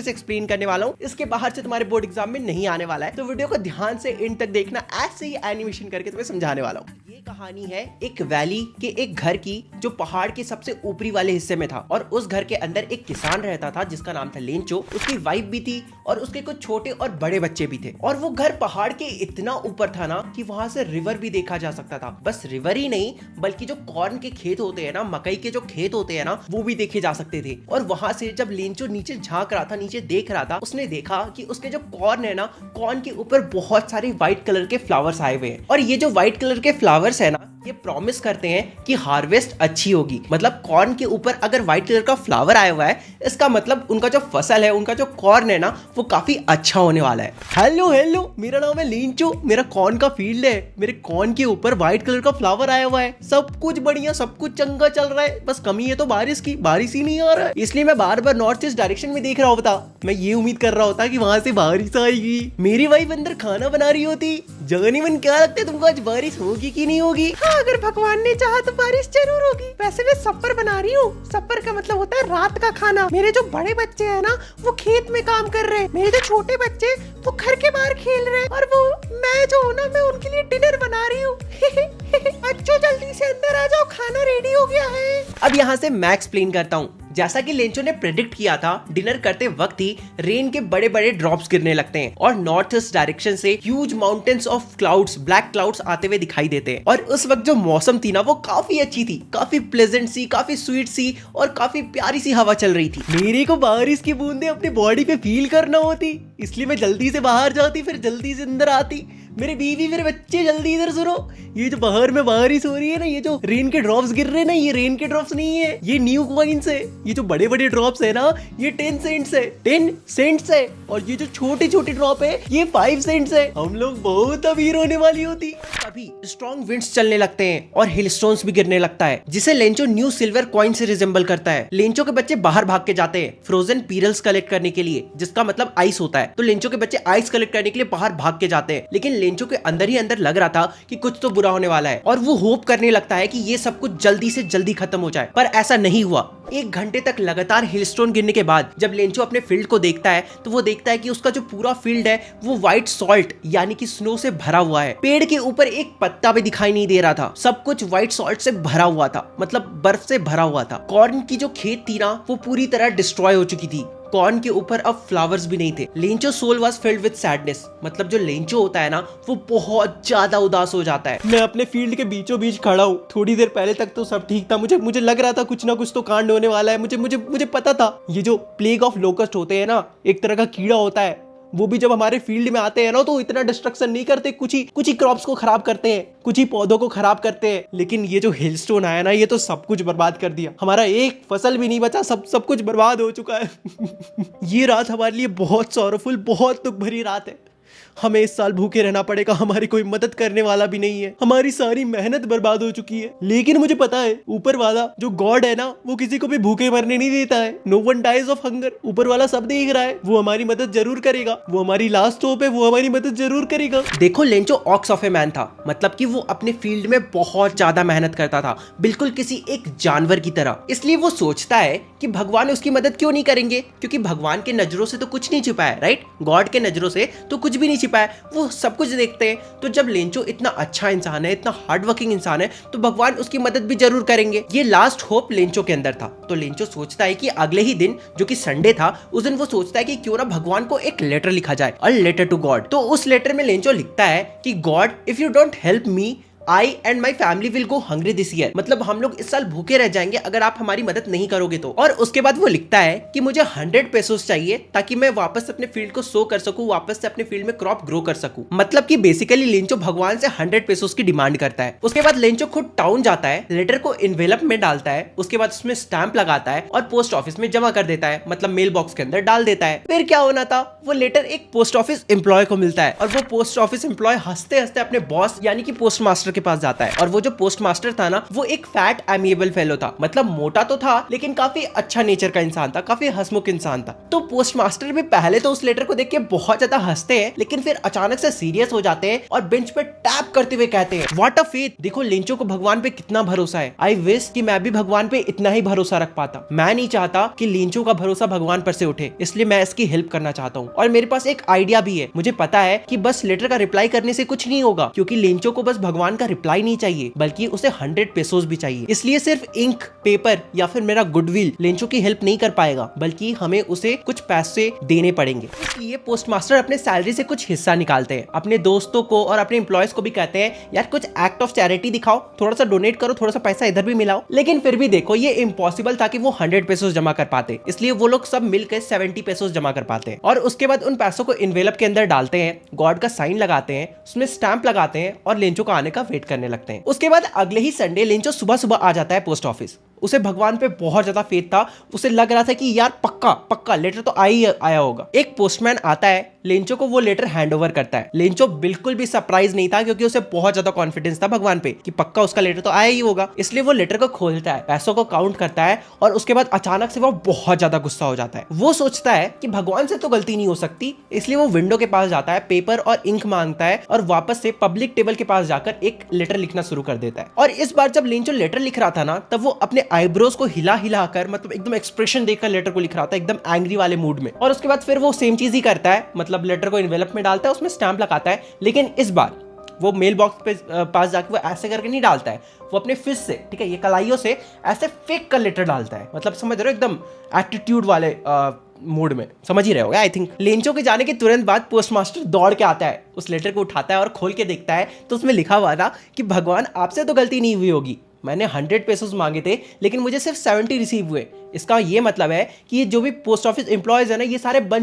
से एक्सप्लेन करने वाला हूँ। इसके बाहर से तुम्हारे बोर्ड एग्जाम में नहीं आने वाला है, तो वीडियो को ध्यान से एंड तक देखना। ऐसे ही एनिमेशन करके तुम्हें समझाने वाला हूँ। ये कहानी है एक वैली के एक घर की जो पहाड़ के सबसे ऊपरी वाले हिस्से में था, और उस घर के अंदर एक किसान रहता था जिसका नाम था लेंचो। उसकी वाइफ भी थी और उसके कुछ छोटे और बड़े बच्चे भी थे। और वो घर पहाड़ के इतना ऊपर था ना कि वहां से रिवर भी देखा जा सकता था। बस रिवर ही नहीं बल्कि जो कॉर्न के खेत होते हैं ना, मकई के जो खेत होते हैं ना, वो भी देखे जा सकते थे। और वहां से जब लेंचो नीचे झांक रहा था, नीचे देख रहा था, उसने देखा कि उसके जो कॉर्न है ना, कॉर्न के ऊपर बहुत सारे व्हाइट कलर के फ्लावर्स आए हुए हैं। और ये जो व्हाइट कलर के फ्लावर्स है ना, ये प्रॉमिस करते हैं कि हार्वेस्ट अच्छी होगी। मतलब कॉर्न के ऊपर अगर व्हाइट कलर का फ्लावर आया हुआ है, इसका मतलब उनका जो फसल है, उनका जो कॉर्न है ना, वो काफी अच्छा होने वाला है। हेलो हेलो, मेरा नाम है लेंचो, मेरा कॉर्न का फील्ड है। मेरे कॉर्न के ऊपर व्हाइट कलर का फ्लावर आया हुआ है, सब कुछ बढ़िया, सब कुछ चंगा चल रहा है। बस कमी है तो बारिश की, बारिश ही नहीं आ रहा है। इसलिए मैं बार बार नॉर्थ ईस्ट डायरेक्शन में देख रहा होता। मैं ये उम्मीद कर रहा होता कि वहां से बारिश आएगी। मेरी वाइफ अंदर खाना बना रही होती। जगनी मन, क्या लगता है तुमको आज बारिश होगी कि नहीं होगी? हाँ, अगर भगवान ने चाहा तो बारिश जरूर होगी। वैसे मैं सप्पर बना रही हूँ। सप्पर का मतलब होता है रात का खाना। मेरे जो बड़े बच्चे हैं ना, वो खेत में काम कर रहे हैं। मेरे जो छोटे बच्चे वो घर के बाहर खेल रहे हैं। और वो मैं जो हूँ ना, मैं उनके लिए डिनर बना रही हूँ। बच्चों जल्दी से अंदर आ जाओ, खाना रेडी हो गया है। अब यहाँ से मैं एक्सप्लेन करता हूँ। जैसा कि लेंचो ने प्रेडिक्ट किया था, डिनर करते वक्त ही रेन के बड़े बड़े ड्रॉप्स गिरने लगते हैं और नॉर्थ ईस्ट डायरेक्शन से huge mountains of clouds, black clouds आते हुए दिखाई देते हैं। और उस वक्त जो मौसम थी ना, वो काफी अच्छी थी, काफी प्लेजेंट सी, काफी स्वीट सी और काफी प्यारी सी हवा चल रही थी। मेरे को बारिश की बूंदे अपनी बॉडी पे फील करना होती, इसलिए मैं जल्दी से बाहर जाती, फिर जल्दी से अंदर आती। मेरे बीवी, मेरे बच्चे, जल्दी इधर सुनो। ये जो बाहर में बारिश हो रही है ना, ये जो रेन के ड्रॉप्स गिर रहे हैं ना, ये रेन के ड्रॉप्स नहीं है, ये न्यू कॉइन्स है। ये जो बड़े बड़े ड्रॉप्स है ना, ये 10 सेंट्स है, 10 सेंट्स है। और ये जो छोटे छोटे ड्रॉप है, ये 5 सेंट्स है। हम लोग बहुत अमीर होने वाली होती। अभी स्ट्रॉन्ग विंड्स चलने लगते हैं और हिल स्टोन्स भी गिरने लगता है, जिसे लेंचो न्यू सिल्वर कॉइन से रिजेंबल करता है। लेंचो के बच्चे बाहर भाग के जाते हैं फ्रोजन पीरल्स कलेक्ट करने के लिए, जिसका मतलब आइस होता है। तो लेंचो के बच्चे आइस कलेक्ट करने के लिए बाहर भाग के जाते हैं। लेकिन लेंचो के अंदर ही अंदर लग रहा था कि कुछ तो बुरा होने वाला है, और वो होप करने लगता है कि ये सब कुछ जल्दी से जल्दी खत्म हो जाए। पर ऐसा नहीं हुआ। 1 घंटे तक लगातार हिलस्टोन गिरने के बाद जब लेंचो अपने फील्ड को देखता है, तो वो देखता है कि उसका जो पूरा फील्ड है वो व्हाइट सॉल्ट यानी कि स्नो से भरा हुआ है। पेड़ के ऊपर एक पत्ता भी दिखाई नहीं दे रहा था, सब कुछ व्हाइट सॉल्ट से भरा हुआ था, मतलब बर्फ से भरा हुआ था। कॉर्न की जो खेत थी ना, वो पूरी तरह डिस्ट्रॉय हो चुकी थी। कॉर्न के ऊपर अब फ्लावर्स भी नहीं थे। Lencho soul was filled with sadness, मतलब जो लेंचो होता है ना, वो बहुत ज्यादा उदास हो जाता है। मैं अपने फील्ड के बीचों बीच खड़ा हूँ। थोड़ी देर पहले तक तो सब ठीक था, मुझे लग रहा था कुछ ना कुछ तो कांड होने वाला है। मुझे पता था। ये जो प्लेग ऑफ लोकस्ट होते हैं ना, एक तरह का कीड़ा होता है, वो भी जब हमारे फील्ड में आते हैं ना, तो इतना डिस्ट्रक्शन नहीं करते। कुछ ही क्रॉप्स को खराब करते हैं, कुछ ही पौधों को खराब करते हैं। लेकिन ये जो हिलस्टोन आया ना, ये तो सब कुछ बर्बाद कर दिया। हमारा एक फसल भी नहीं बचा, सब कुछ बर्बाद हो चुका है। ये रात हमारे लिए बहुत सॉरोफुल, बहुत दुख भरी रात है। हमें इस साल भूखे रहना पड़ेगा, हमारी कोई मदद करने वाला भी नहीं है, हमारी सारी मेहनत बर्बाद हो चुकी है। लेकिन मुझे पता है, ऊपर वाला जो गॉड है ना, वो किसी को भी भूखे मरने नहीं देता है। No one dies of hunger. ऊपर वाला सब देख रहा है, वो हमारी मदद जरूर करेगा। वो हमारी लास्ट होप है, वो हमारी मदद जरूर करेगा। देखो, Lencho ox of a man था, मतलब कि वो अपने फील्ड में बहुत ज्यादा मेहनत करता था, बिल्कुल किसी एक जानवर की तरह। इसलिए वो सोचता है कि भगवान उसकी मदद क्यों नहीं करेंगे, क्योंकि भगवान के नजरों से तो कुछ नहीं छिपा है, राइट? गॉड के नजरों से तो कुछ भी नहीं छिपा है, वो सब कुछ देखते हैं। तो जब लेंचो इतना अच्छा इंसान है, इतना हार्ड वर्किंग इंसान है, तो भगवान उसकी मदद भी जरूर करेंगे। ये लास्ट होप लेंचो के अंदर था। तो लेंचो सोचता है कि अगले ही दिन, जो कि संडे था, उस दिन वो सोचता है कि क्यों ना भगवान को एक लेटर लिखा जाए, अ लेटर टू गॉड। तो उस लेटर में लेंचो लिखता है कि God, if you don't help me, I and my family will go hungry this year। मतलब हम लोग इस साल भूखे रह जाएंगे अगर आप हमारी मदद नहीं करोगे तो। और उसके बाद वो लिखता है कि मुझे 100 पेसोस चाहिए ताकि मैं वापस अपने फील्ड को सो कर सकूं, वापस से अपने फील्ड में क्रॉप ग्रो कर सकूं। मतलब कि बेसिकली लेंचो भगवान से 100 पेसोस की डिमांड करता है। उसके बाद लेंचो खुद टाउन जाता है, लेटर को इन्वेलप में डालता है, उसके बाद उसमें स्टैंप लगाता है और पोस्ट ऑफिस में जमा कर देता है, मतलब मेल बॉक्स के अंदर डाल देता है। फिर क्या होना था, वो लेटर एक पोस्ट ऑफिस एम्प्लॉय को मिलता है और वो पोस्ट ऑफिस एम्प्लॉय हंसते हंसते अपने बॉस यानी कि पोस्ट मास्टर के पास जाता है। और वो जो पोस्ट मास्टर था ना, वो एक फैट एमिएबल फेलो था, मतलब मोटा तो था लेकिन काफी अच्छा नेचर का इंसान था, काफी हंसमुख इंसान था। तो पोस्ट मास्टर भी पहले तो उस लेटर को देख के बहुत ज्यादा हंसते हैं, लेकिन फिर अचानक से सीरियस हो जाते हैं और बेंच पे टैप करते हुए कहते हैं, व्हाट अ फेथ। देखो लिंचो को भगवान पे कितना भरोसा है। आई विश कि मैं भी भगवान पे इतना ही भरोसा रख पाता। मैं नहीं चाहता कि लिंचो का भरोसा भगवान पर से उठे, इसलिए मैं इसकी हेल्प करना चाहता हूँ। और मेरे पास एक आइडिया भी है। मुझे पता है कि बस लेटर का रिप्लाई करने से कुछ नहीं होगा, क्योंकि लिंचो को बस भगवान का रिप्लाई नहीं चाहिए, बल्कि उसे 100 पेसोस भी चाहिए। इसलिए सिर्फ इंक, पेपर या फिर मेरा गुडविल लिंचो की हेल्प नहीं कर पाएगा, बल्कि हमें उसे कुछ पैसे देने पड़ेंगे। इसलिए पोस्ट मास्टर अपने सैलरी से कुछ हिस्सा निकालते हैं, अपने दोस्तों को और अपने एम्प्लॉयज को भी कहते हैं, यार कुछ एक्ट ऑफ चैरिटी दिखाओ, थोड़ा सा डोनेट करो, थोड़ा सा पैसा इधर भी मिलाओ। लेकिन फिर भी देखो ये इम्पॉसिबल था कि वो 100 पेसोस जमा कर पाते, इसलिए वो लोग सब मिलकर 70 पेसोस जमा कर पाते हैं। और उसके बाद उन पैसों को इन्वेलप के अंदर डालते हैं, गॉड का साइन लगाते हैं, उसमें स्टैंप लगाते हैं और लिंचो का आने का वेट करने लगते हैं। उसके बाद अगले ही संडे लिंचो सुबह सुबह आ जाता है पोस्ट ऑफिस। उसे भगवान पे बहुत ज्यादा फेथ था। उसे लग रहा था कि यार पक्का पक्का लेटर तो आया होगा। एक पोस्टमैन आता है, लिंचो को वो लेटर हैंड ओवर करता है। लिंचो बिल्कुल भी सरप्राइज नहीं था, क्योंकि उसे बहुत ज्यादा कॉन्फिडेंस था भगवान पे कि पक्का उसका लेटर तो आया ही होगा। इसलिए वो लेटर को खोलता है, पैसों को काउंट करता है और उसके बाद अचानक से वो बहुत ज्यादा गुस्सा हो जाता है। वो सोचता है कि भगवान से तो गलती नहीं हो सकती, इसलिए वो विंडो के पास जाता है, पेपर और इंक मांगता है और वापस से पब्लिक टेबल के पास जाकर एक लेटर लिखना शुरू कर देता है। और इस बार जब लिंचो लेटर लिख रहा था ना, तब वो अपने आईब्रोज को हिला कर, मतलब एकदम एक्सप्रेशन देकर लेटर को लिख रहा था, एकदम एंग्री वाले मूड में। और उसके बाद फिर वो सेम चीज ही करता है, मतलब लेटर को इन्वेलप में डालता है, उसमें स्टैंप लगाता है। लेकिन इस बार वो मेल बॉक्स पे पास जाके वो ऐसे करके नहीं डालता है, वो अपने फिस्ट से, ठीक है, ये कलाइयों से ऐसे फेंक कर लेटर डालता है। मतलब समझ रहे हो, एकदम एटीट्यूड वाले मूड में, समझ ही रहे होगे आई थिंक। लिंचो के जाने के तुरंत बाद पोस्ट मास्टर दौड़ के आता है, उस लेटर को उठाता है और खोल के देखता है तो उसमें लिखा हुआ था कि भगवान आपसे तो गलती नहीं हुई होगी, मैंने 100 पेसोस मांगे थे लेकिन मुझे सिर्फ 70 रिसीव हुए। इसका ये मतलब है कि ये जो भी पोस्ट ऑफिस एम्प्लॉयज है ना, ये सारे बन